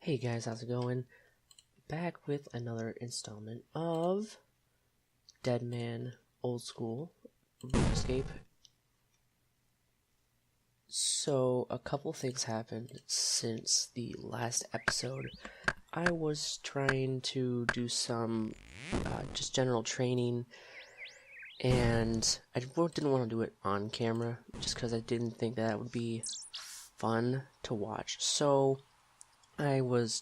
Hey guys, how's it going? Back with another installment of Deadman Old School RuneScape. So, a couple things happened since the last episode. I was trying to do some just general training, and I didn't want to do it on camera just because I didn't think that would be fun to watch. So, I was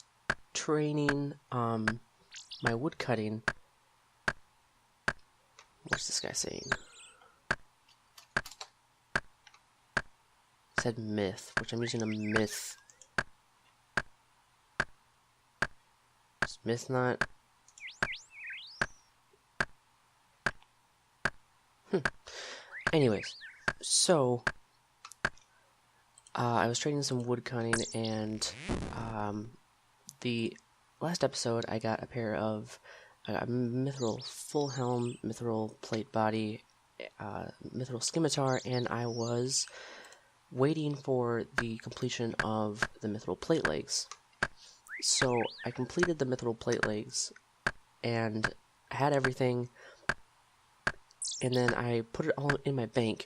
training my woodcutting. What's this guy saying? It said myth, which I'm using a myth. Is myth not? Anyways, so I was training some woodcutting, and the last episode I got a pair of mithril full helm, mithril plate body, mithril scimitar, and I was waiting for the completion of the mithril plate legs. So I completed the mithril plate legs and I had everything, and then I put it all in my bank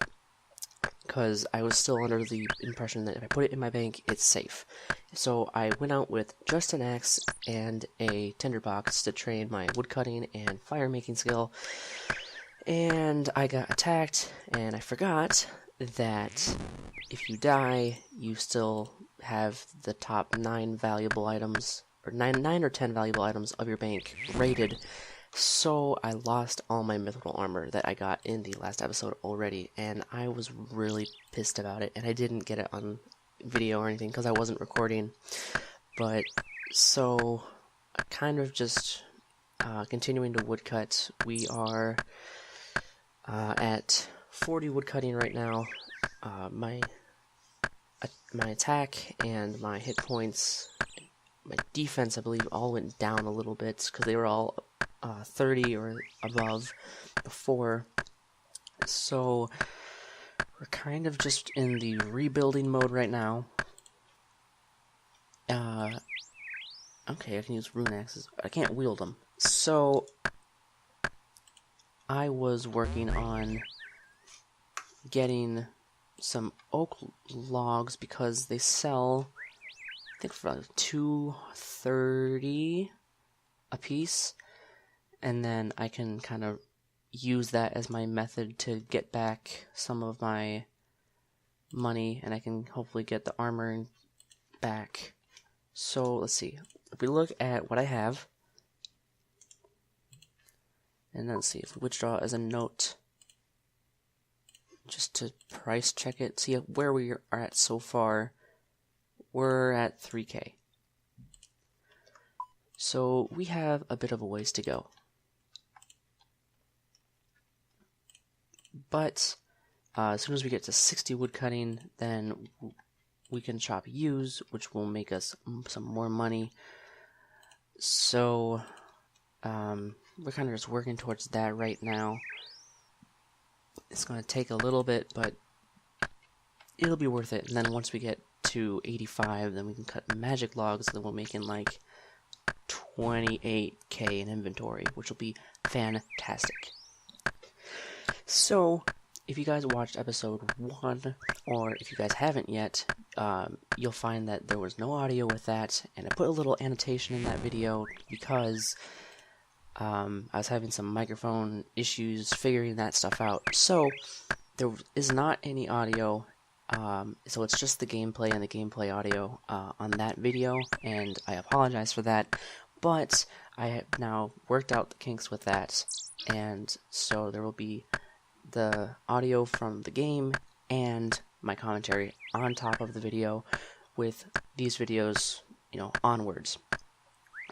because I was still under the impression that if I put it in my bank, it's safe. So I went out with just an axe and a tinderbox to train my woodcutting and fire making skill, and I got attacked, and I forgot that if you die, you still have the top 9 valuable items, or 9 or 10 valuable items of your bank rated. So I lost all my mithril armor that I got in the last episode already, and I was really pissed about it, and I didn't get it on video or anything because I wasn't recording. But so kind of just continuing to woodcut. We are at 40 woodcutting right now. My attack and my hit points, my defense, I believe, all went down a little bit because they were all 30 or above before. So we're kind of just in the rebuilding mode right now. Okay, I can use rune axes. I can't wield them. So I was working on getting some oak logs because they sell, I think, for like $2.30 a piece, and then I can kind of use that as my method to get back some of my money, and I can hopefully get the armor back. So let's see, if we look at what I have, and then let's see if we withdraw as a note just to price check it, see where we are at so far. We're at 3K. So we have a bit of a ways to go. But as soon as we get to 60 woodcutting, then we can chop use, which will make us some more money. So we're kind of just working towards that right now. It's going to take a little bit, but it'll be worth it. And then once we get to 85, then we can cut magic logs, then we'll make in like 28K in inventory, which will be fantastic. So if you guys watched episode 1, or if you guys haven't yet, you'll find that there was no audio with that, and I put a little annotation in that video because I was having some microphone issues figuring that stuff out. So there is not any audio, so it's just the gameplay and the gameplay audio on that video, and I apologize for that, but I have now worked out the kinks with that, and so there will be the audio from the game and my commentary on top of the video with these videos, onwards.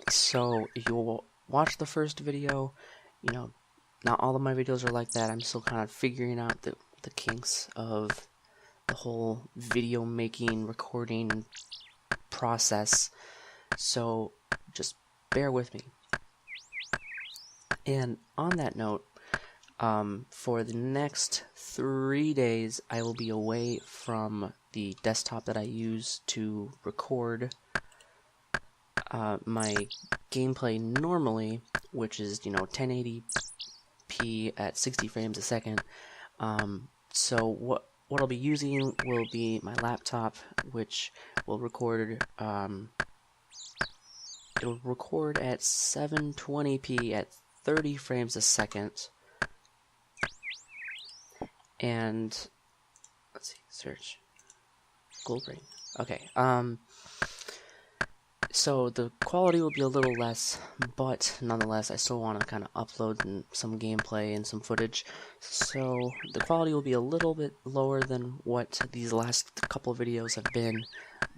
So if you watch the first video, not all of my videos are like that. I'm still kind of figuring out the kinks of the whole video making, recording process, so just bear with me. And on that note, for the next 3 days, I will be away from the desktop that I use to record my gameplay normally, which is, 1080p at 60 frames a second. So what I'll be using will be my laptop, which will record, it'll record at 720p at 30 frames a second. And let's see, search gold ring. Okay, so the quality will be a little less, but nonetheless, I still want to kind of upload some gameplay and some footage. So the quality will be a little bit lower than what these last couple of videos have been,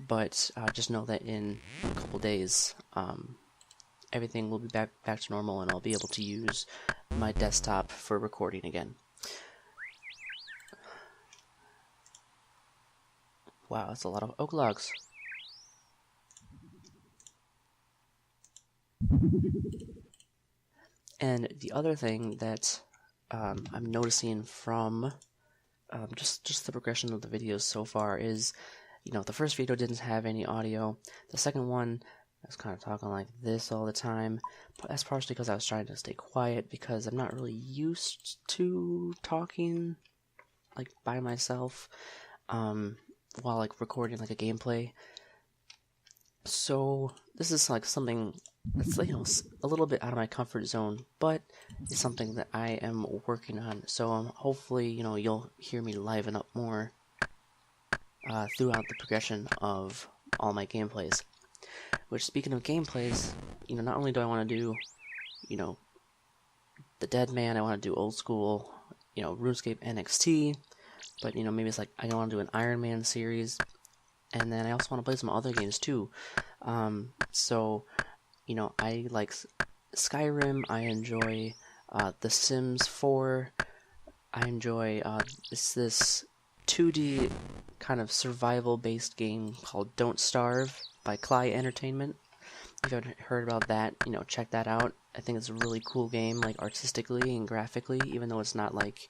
but just know that in a couple days, everything will be back to normal, and I'll be able to use my desktop for recording again. Wow, that's a lot of oak logs. And the other thing that I'm noticing from just the progression of the videos so far is, the first video didn't have any audio. The second one, I was kind of talking like this all the time. But that's partially because I was trying to stay quiet, because I'm not really used to talking like by myself while like recording like a gameplay. So this is like something that's, a little bit out of my comfort zone, but it's something that I am working on. So hopefully, you'll hear me liven up more throughout the progression of all my gameplays. Which, speaking of gameplays, not only do I want to do, the Deadman, I want to do old school, RuneScape NXT, but maybe it's like I want to do an Iron Man series, and then I also want to play some other games too. So, I like Skyrim, I enjoy The Sims 4, I enjoy this 2D kind of survival-based game called Don't Starve by Cly Entertainment. If you haven't heard about that, check that out. I think it's a really cool game, like artistically and graphically, even though it's not like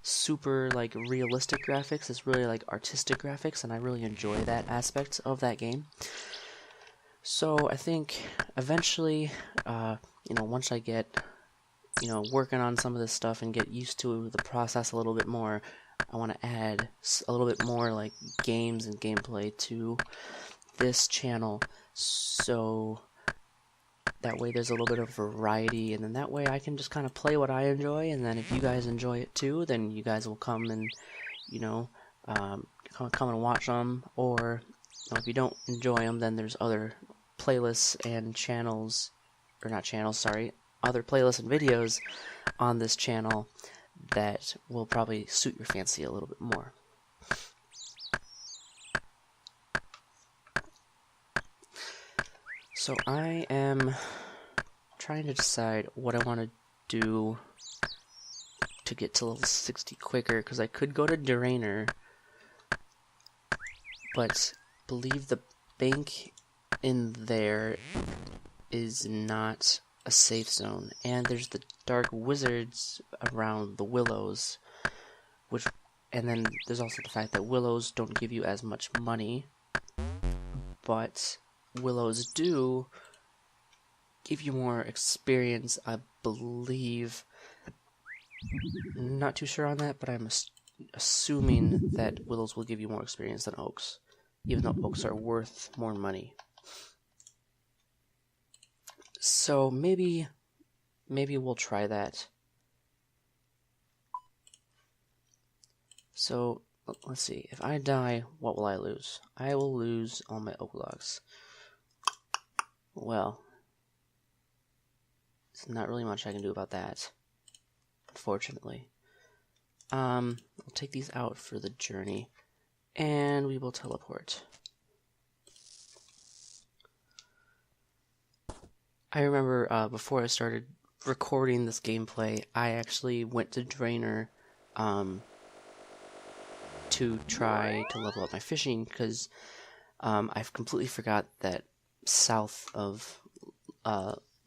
super like realistic graphics. It's really like artistic graphics, and I really enjoy that aspect of that game. So I think eventually, once I get, working on some of this stuff and get used to the process a little bit more, I want to add a little bit more like games and gameplay to this channel, so that way there's a little bit of variety, and then that way I can just kind of play what I enjoy, and then if you guys enjoy it too, then you guys will come and, come and watch them, or if you don't enjoy them, then there's other playlists and channels, or not channels, sorry, other playlists and videos on this channel that will probably suit your fancy a little bit more. So I am trying to decide what I want to do to get to level 60 quicker, because I could go to Drainer, but believe the bank in there is not a safe zone, and there's the dark wizards around the willows, and then there's also the fact that willows don't give you as much money, but willows do give you more experience, I believe. Not too sure on that, but I'm assuming that willows will give you more experience than oaks, even though oaks are worth more money. So maybe we'll try that. So let's see. If I die, what will I lose? I will lose all my oak logs. Well, there's not really much I can do about that, unfortunately. We'll take these out for the journey, and we will teleport. I remember before I started recording this gameplay, I actually went to Drainer to try to level up my fishing, because I've completely forgot that south of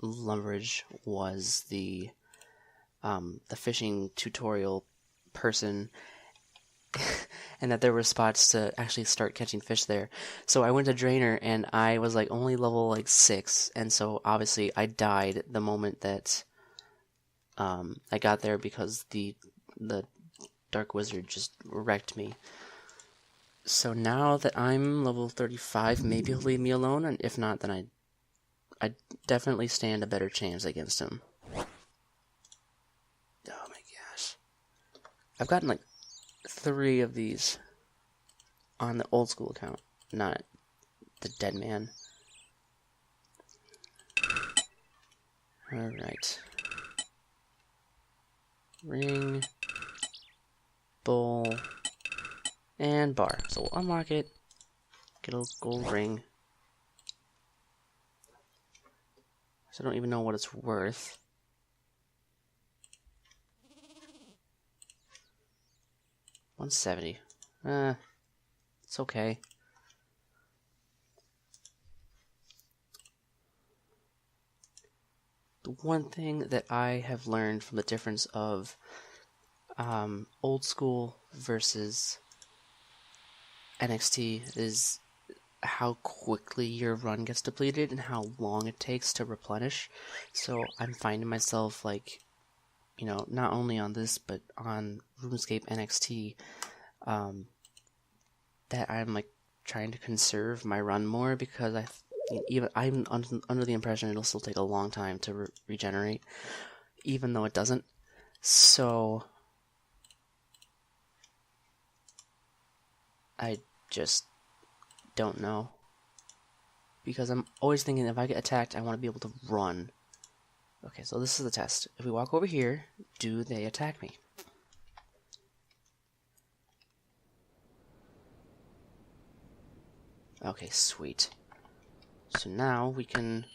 Lumbridge was the fishing tutorial person, and that there were spots to actually start catching fish there. So I went to Drainer, and I was like only level like 6, and so obviously I died the moment that I got there because the Dark Wizard just wrecked me. So now that I'm level 35, maybe he'll leave me alone, and if not, then I definitely stand a better chance against him. Oh my gosh. I've gotten like 3 of these on the old school account, not the Deadman. Alright. Ring, bowl, and bar. So we'll unlock it, get a gold ring. So I don't even know what it's worth. $170. It's okay. The one thing that I have learned from the difference of old school versus NXT is how quickly your run gets depleted and how long it takes to replenish. So I'm finding myself like, you know, not only on this but on RuneScape NXT, that I'm like trying to conserve my run more because I'm under the impression it'll still take a long time to regenerate, even though it doesn't. So I just don't know. Because I'm always thinking if I get attacked, I want to be able to run. Okay, so this is the test. If we walk over here, do they attack me? Okay, sweet. So now we can...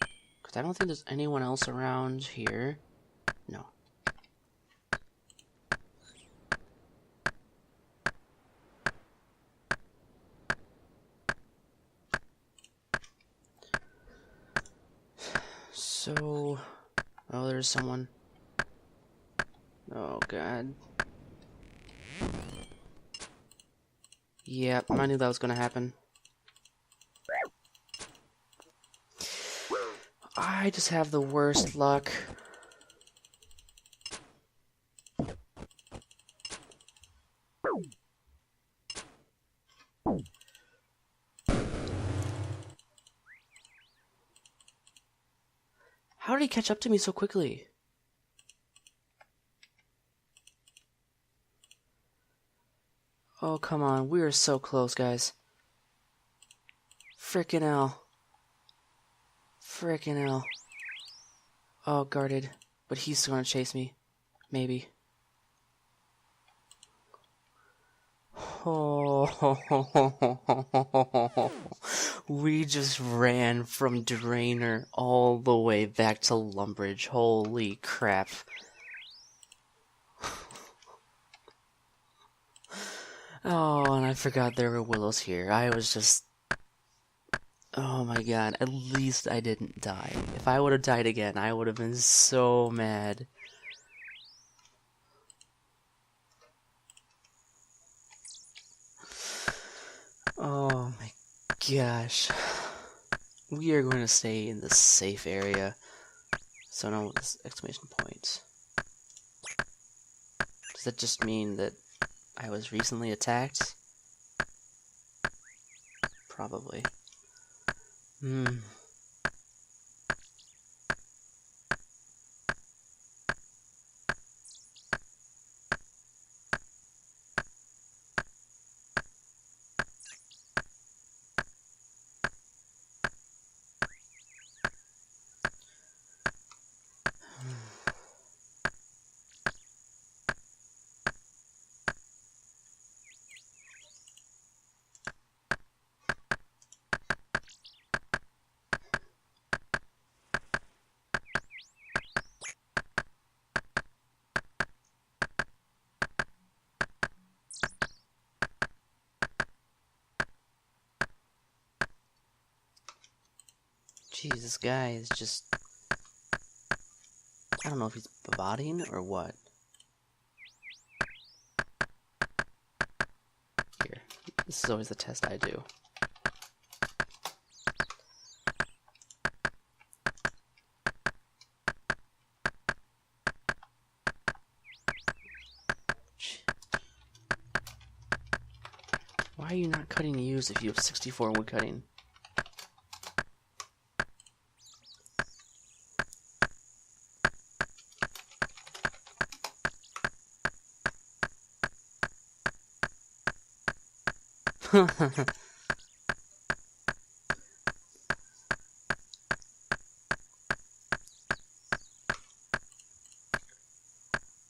Because I don't think there's anyone else around here. No. So... Oh, there's someone. Oh, God. Yep, I knew that was going to happen. I just have the worst luck. How did he catch up to me so quickly? Oh, come on. We are so close, guys. Frickin' hell. Frickin' hell. Oh, guarded. But he's gonna chase me. Maybe. Oh, we just ran from Drainer all the way back to Lumbridge. Holy crap. Oh, and I forgot there were willows here. I was just... Oh my god, at least I didn't die. If I would have died again, I would have been so mad. Oh my gosh. We are going to stay in the safe area. So no, this exclamation point. Does that just mean that I was recently attacked? Probably. Jeez, this guy is just... I don't know if he's botting or what. This is always the test I do. Why are you not cutting yews if you have 64 woodcutting?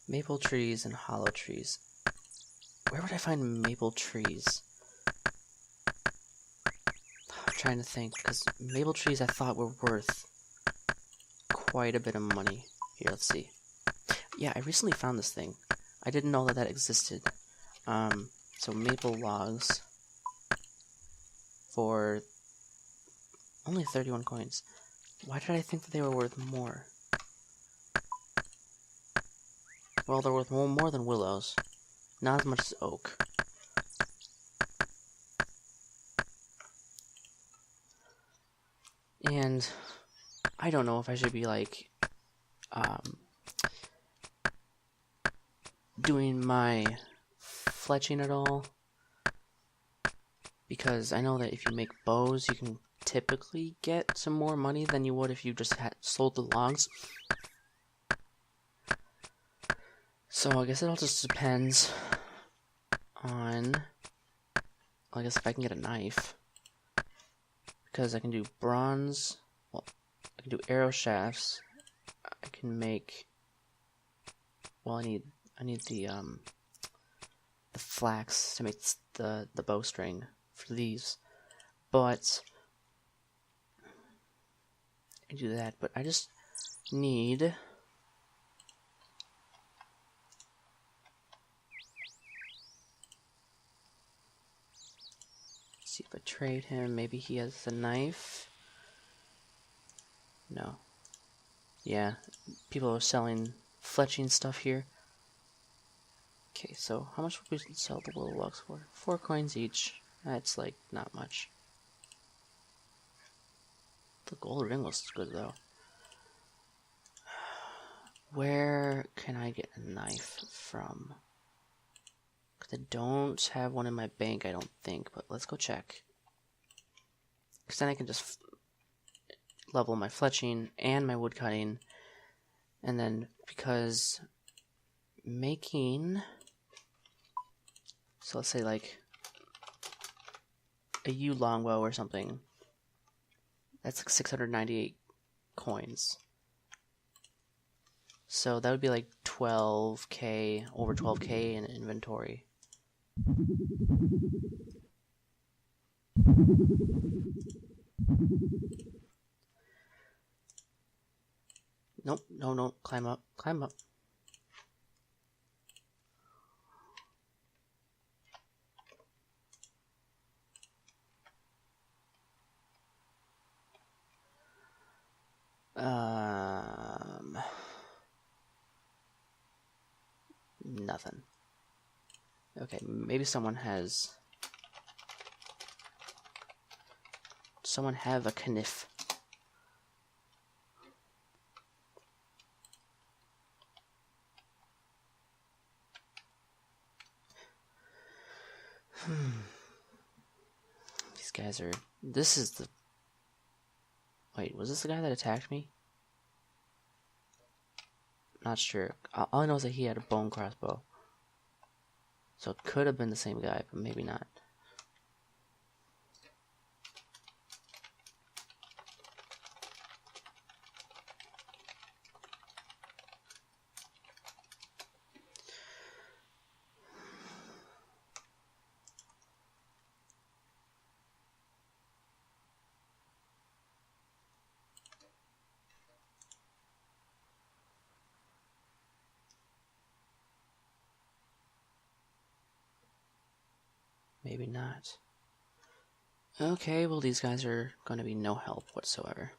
Maple trees and hollow trees. Where would I find maple trees? I'm trying to think, because maple trees I thought were worth quite a bit of money. Here, let's see. Yeah, I recently found this thing. I didn't know that existed. So maple logs for only 31 coins. Why did I think that they were worth more? Well, they're worth more than willows. Not as much as oak. And I don't know if I should be like doing my fletching at all, because I know that if you make bows you can typically get some more money than you would if you just had sold the logs. So I guess it all just depends on, I guess, if I can get a knife, because I can do bronze, well, I can do arrow shafts, I can make, well, I need the flax to make the bowstring for these, but I do that, but I just need see if I trade him. Maybe he has a knife. No. Yeah, people are selling fletching stuff here. Okay, so how much would we sell the willow logs for? 4 coins each. That's like not much. The gold ring looks good though. Where can I get a knife from? Because I don't have one in my bank, I don't think, but let's go check. Because then I can just level my fletching and my woodcutting, and then because making, so let's say like a yew longbow or something, that's like 698 coins. So that would be like 12k, over 12k in inventory. Nope, no, climb up, climb up. Nothing. Okay, maybe someone have a kniff. These guys are, this is the, wait, was this the guy that attacked me? Not sure. All I know is that he had a bone crossbow. So it could have been the same guy, but maybe not. Maybe not. Okay, well these guys are going to be no help whatsoever.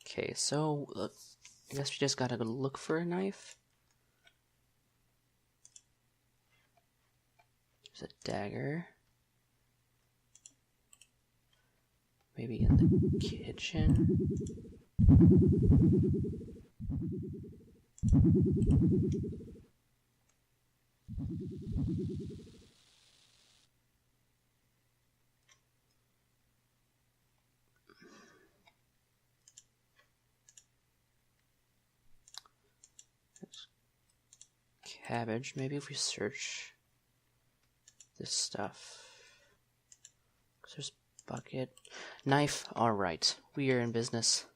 Okay, so I guess we just gotta go look for a knife. There's a dagger. Maybe in the kitchen. There's cabbage. Maybe if we search this stuff. There's bucket. Knife. Alright. We are in business.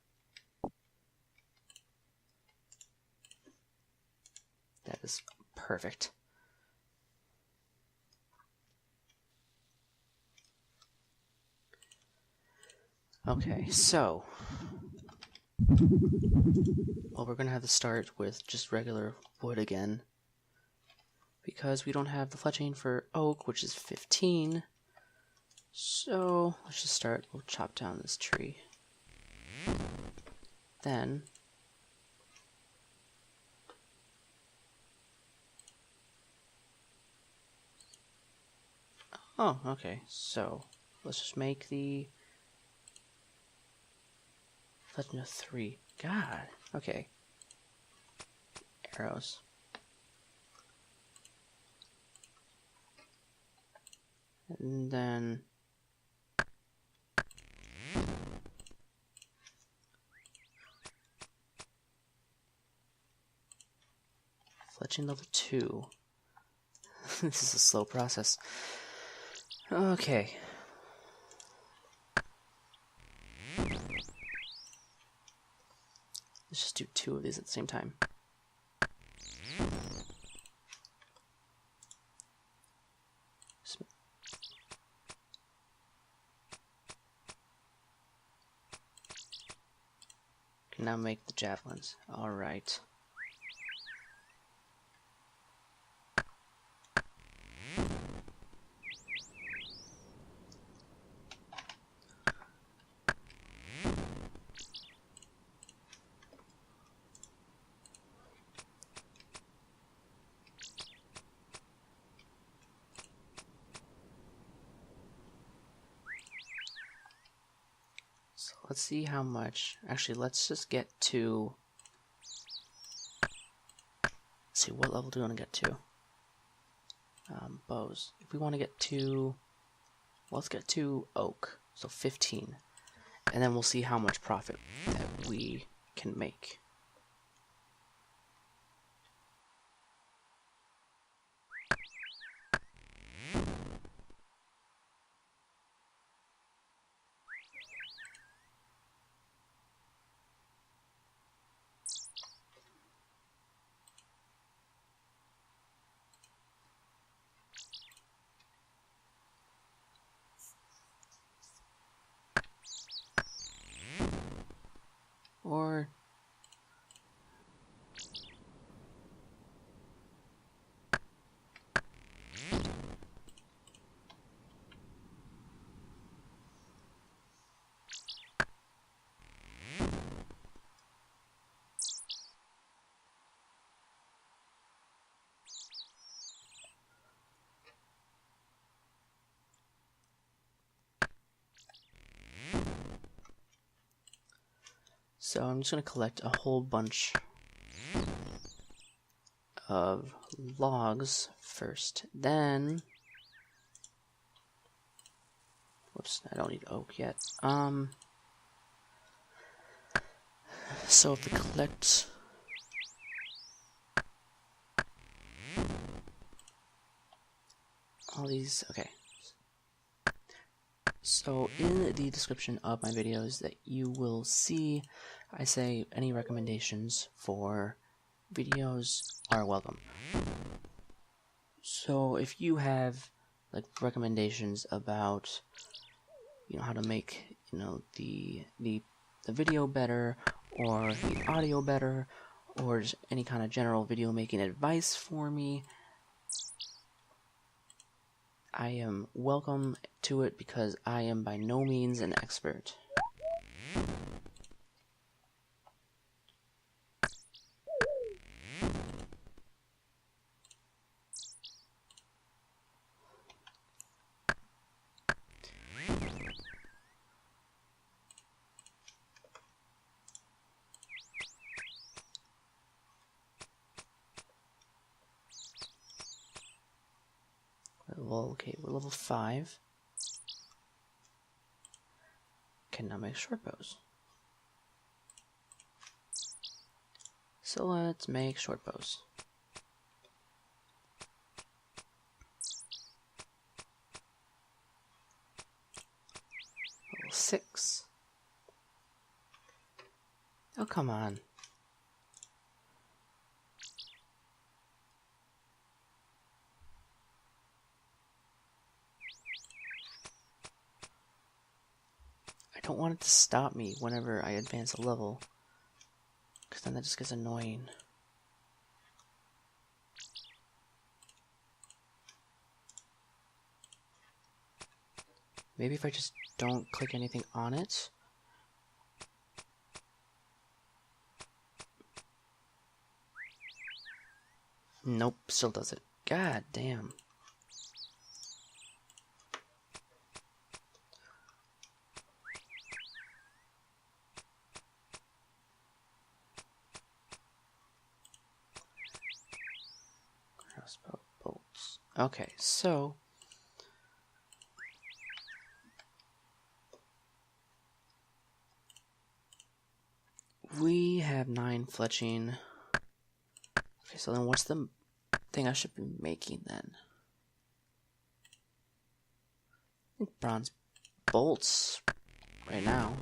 That is perfect. Okay, so well, we're gonna have to start with just regular wood again because we don't have the fletching for oak, which is 15. So let's just start. We'll chop down this tree. Then oh, okay. So let's just make the fletching of 3. God. Okay. Arrows. And then fletching level 2. This is a slow process. Okay. Let's just do 2 of these at the same time. Can now make the javelins. Alright. So let's see how much. Actually, let's just get to. Let's see, what level do we want to get to? Bows. If we want to get to. Let's get to oak. So 15. And then we'll see how much profit that we can make. Or so I'm just going to collect a whole bunch of logs first. Then, whoops, I don't need oak yet. So if we collect all these, okay. So in the description of my videos that you will see, I say any recommendations for videos are welcome. So if you have like recommendations about how to make the video better or the audio better or just any kind of general video making advice for me, I am welcome to it because I am by no means an expert. level. Okay, we're level 5. Can now make short bows. So let's make short bows. Level 6. Oh, come on. I don't want it to stop me whenever I advance a level, because then that just gets annoying. Maybe if I just don't click anything on it. Nope, still does it. God damn. Crossbow bolts. Okay, so we have 9 fletching. Okay, so then what's the thing I should be making then? I think bronze bolts right now.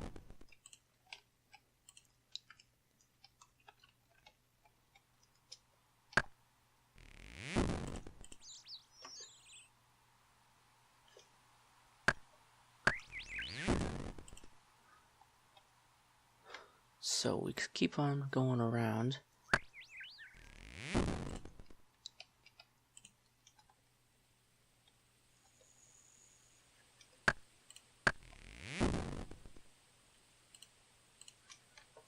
So we could keep on going around.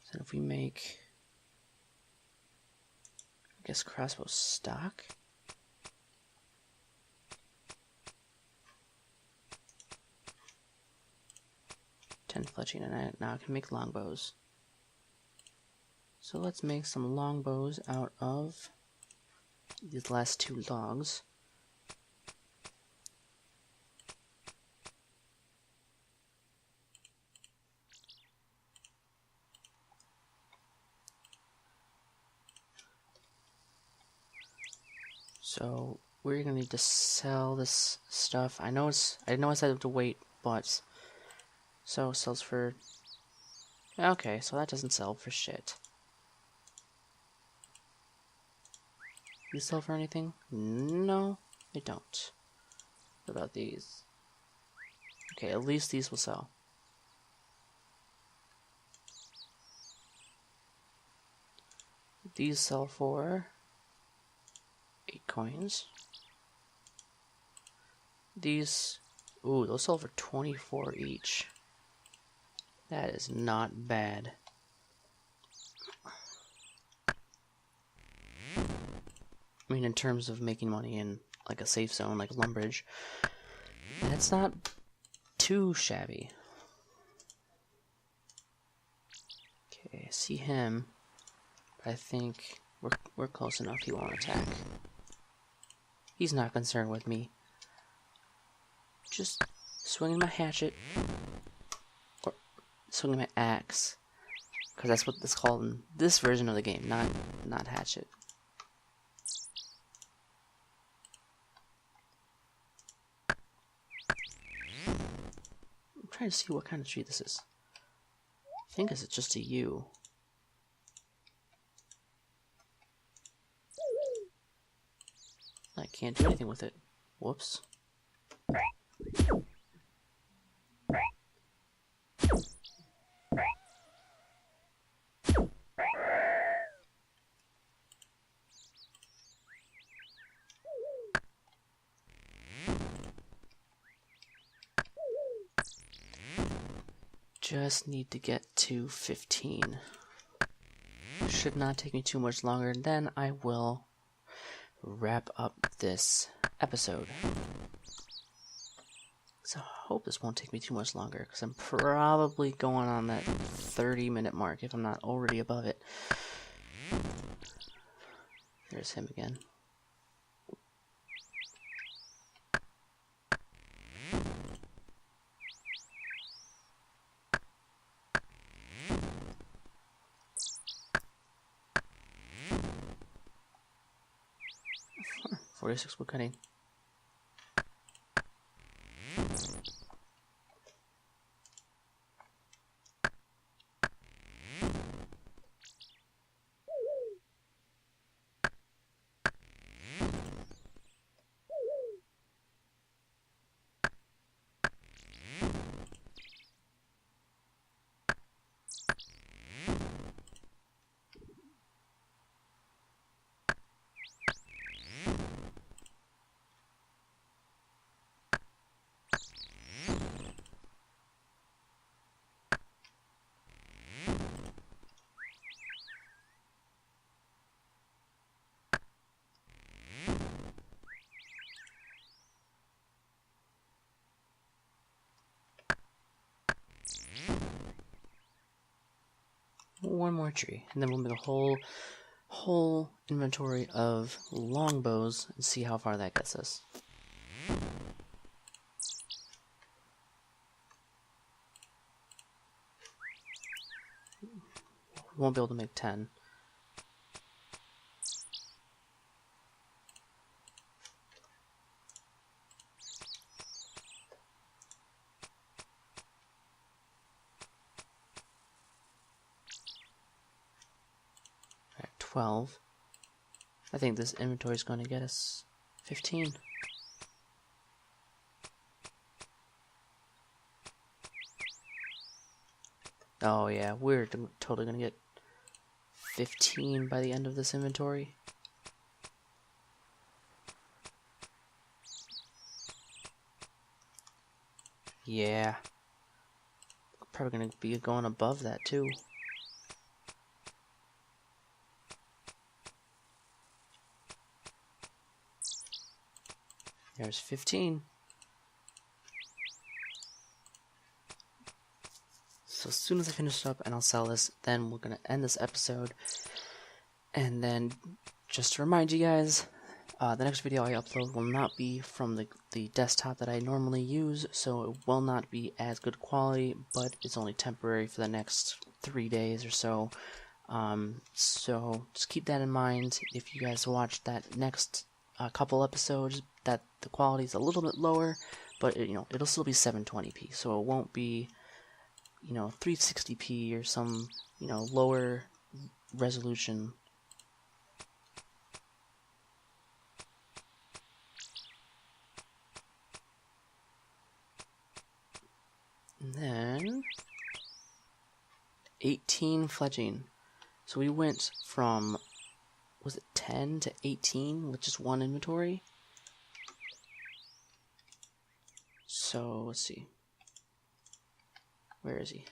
So if we make, I guess, crossbow stock. Ten fletching, and now I can make longbows. So let's make some longbows out of these last 2 logs. So we're gonna need to sell this stuff. I know I said to wait, but so it sells for. Okay, so that doesn't sell for shit. These sell for anything? No, they don't. What about these? Okay, at least these will sell. These sell for 8 coins. These, ooh, those sell for 24 each. That is not bad. I mean, in terms of making money in like a safe zone, like Lumbridge, that's not too shabby. Okay, I see him. But I think we're close enough. He won't attack. He's not concerned with me. Just swinging my hatchet or swinging my axe, because that's what it's called in this version of the game, not hatchet. I'm trying to see what kind of tree this is. I think it's just a yew. I can't do anything with it. Whoops. Just need to get to 15. Should not take me too much longer, then I will wrap up this episode. So I hope this won't take me too much longer, because I'm probably going on that 30-minute mark if I'm not already above it. There's him again. 46 woodcutting. One more tree, and then we'll make a whole inventory of longbows and see how far that gets us. We won't be able to make 10. Alright, 12. I think this inventory is going to get us 15. Oh yeah, we're totally going to get 15 by the end of this inventory. Yeah. Probably going to be going above that too. There's 15. So as soon as I finish it up and I'll sell this, then we're going to end this episode. And then, just to remind you guys, the next video I upload will not be from the desktop that I normally use, so it will not be as good quality, but it's only temporary for the next 3 days or so. So just keep that in mind. If you guys watch that next couple episodes, that the quality is a little bit lower, but it'll still be 720p, so it won't be 360p or some lower resolution. And then 18 fletching. So we went from, was it 10 to 18 with just one inventory? So let's see. Where is he?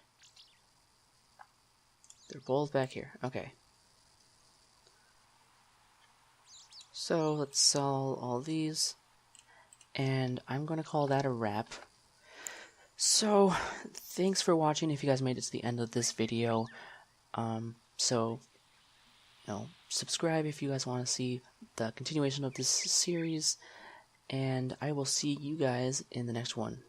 They're both back here. Okay. So let's sell all these. And I'm going to call that a wrap. So, thanks for watching if you guys made it to the end of this video. Subscribe if you guys want to see the continuation of this series. And I will see you guys in the next one.